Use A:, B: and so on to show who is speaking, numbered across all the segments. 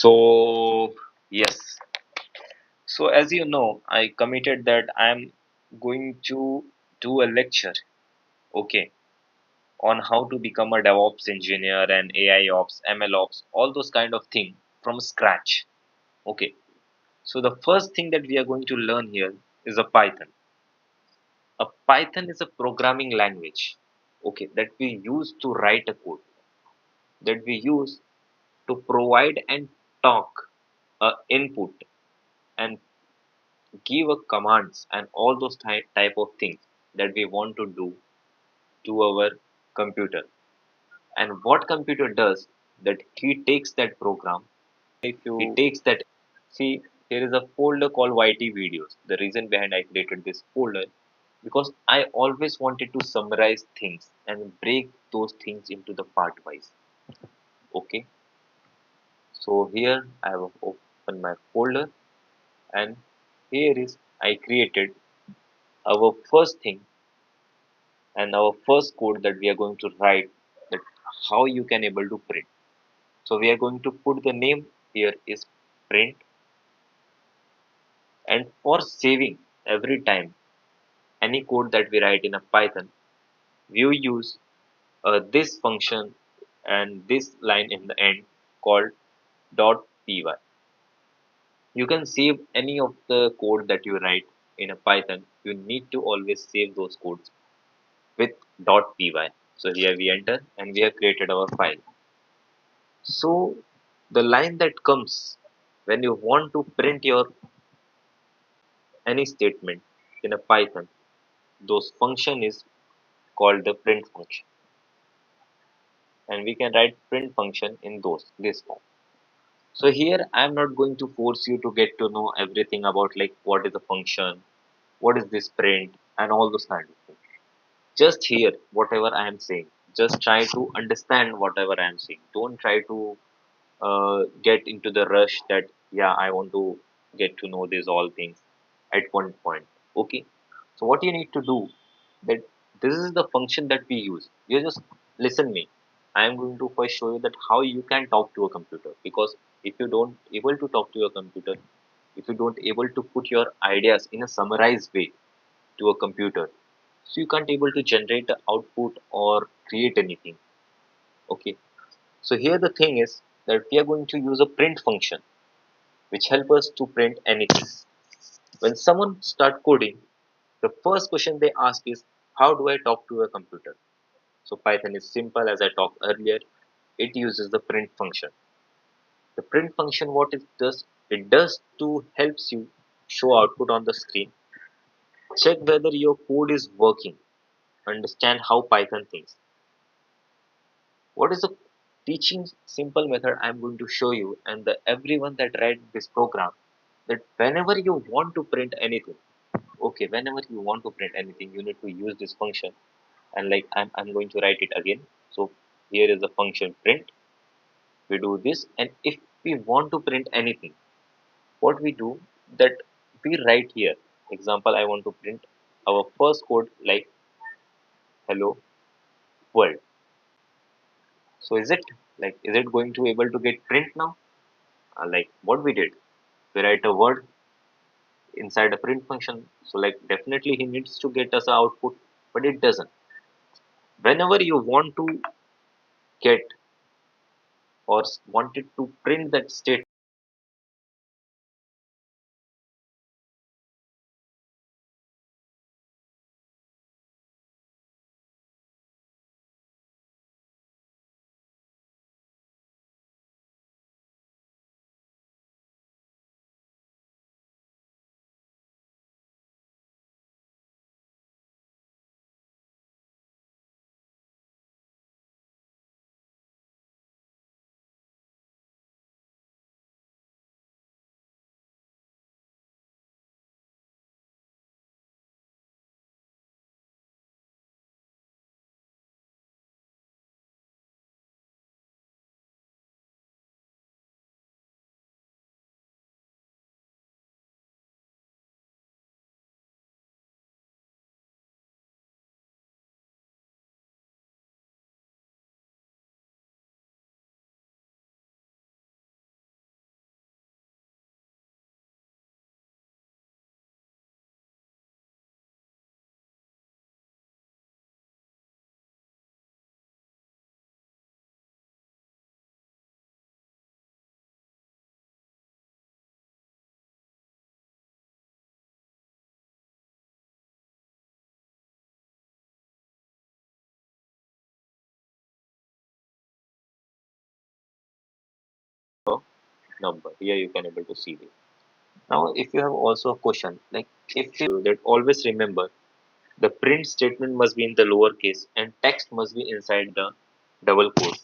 A: So, yes. So, as you know, I committed that I'm going to do a lecture, okay, on how to become a DevOps engineer and AI ops, ML ops, all those kind of thing from scratch. Okay. So, the first thing that we are going to learn here is a Python. A Python is a programming language, okay, that we use to write a code, that we use to provide and talk input and give a commands and all those type of things that we want to do to our computer. And what computer does, that he takes that program,
B: If
A: he
B: you
A: takes that. See, here is a folder called YT videos. The reason behind I created this folder, because I always wanted to summarize things and break those things into the part wise. Okay, so here I have opened my folder, and here is I created our first thing and our first code that we are going to write, that how you can able to print. So we are going to put the name here is print, and for saving every time any code that we write in a Python, we will use this function and this line in the end called .py. You can save any of the code that you write in a Python. You need to always save those codes with .py. So here we enter and we have created our file. So the line that comes when you want to print your any statement in a Python, those function is called the print function, and we can write print function in those this form. So here I am not going to force you to get to know everything about like what is a function, what is this print, and all those kind of things. Just hear whatever I am saying. Just try to understand whatever I am saying. Don't try to get into the rush that yeah I want to get to know these all things at one point. Okay, so what you need to do, that this is the function that we use. You just listen me. I am going to first show you that how you can talk to a computer, because if you don't able to talk to your computer, if you don't able to put your ideas in a summarized way to a computer, so you can't able to generate the output or create anything. Okay, so here the thing is that we are going to use a print function which help us to print anything. When someone start coding, the first question they ask is, how do I talk to a computer? So Python is simple. As I talked earlier, it uses the print function. The print function, what it does to helps you show output on the screen, check whether your code is working, understand how Python thinks. What is the teaching simple method I'm going to show you, and the everyone that read this program, that whenever you want to print anything, okay, whenever you want to print anything, you need to use this function. And like I'm going to write it again. So here is the function print. We do this, and if we want to print anything, what we do, that we write here. Example, I want to print our first code like hello world. So is it going to able to get print now? Like what we did, we write a word inside a print function. So like definitely he needs to get us a output, but it doesn't. Whenever you want to get or wanted to print that state number. Here you can able to see it. Now, if you have also a question, like if you that always remember the print statement must be in the lowercase and text must be inside the double quote.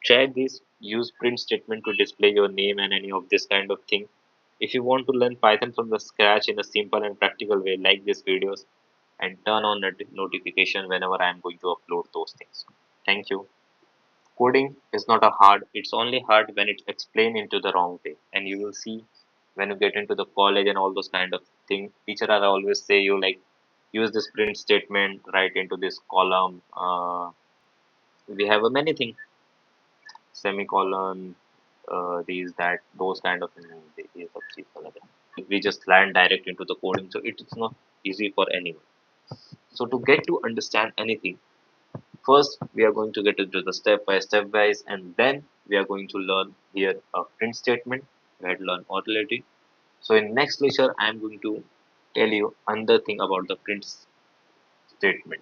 A: Try this, use print statement to display your name and any of this kind of thing. If you want to learn Python from the scratch in a simple and practical way, like these videos and turn on notification whenever I am going to upload those things. Thank you. Coding is not a hard, it's only hard when it's explained into the wrong way. And you will see when you get into the college and all those kind of things, teacher are always say you like use this print statement, write into this column. We have a many things, semicolon, these, that, those kind of things. ये सब चीज़ अलग है. We just land direct into the coding, so it is not easy for anyone. So to get to understand anything, first, we are going to get into the step by step, and then we are going to learn here a print statement. We had learned authority. So in next lecture, I am going to tell you another thing about the print statement.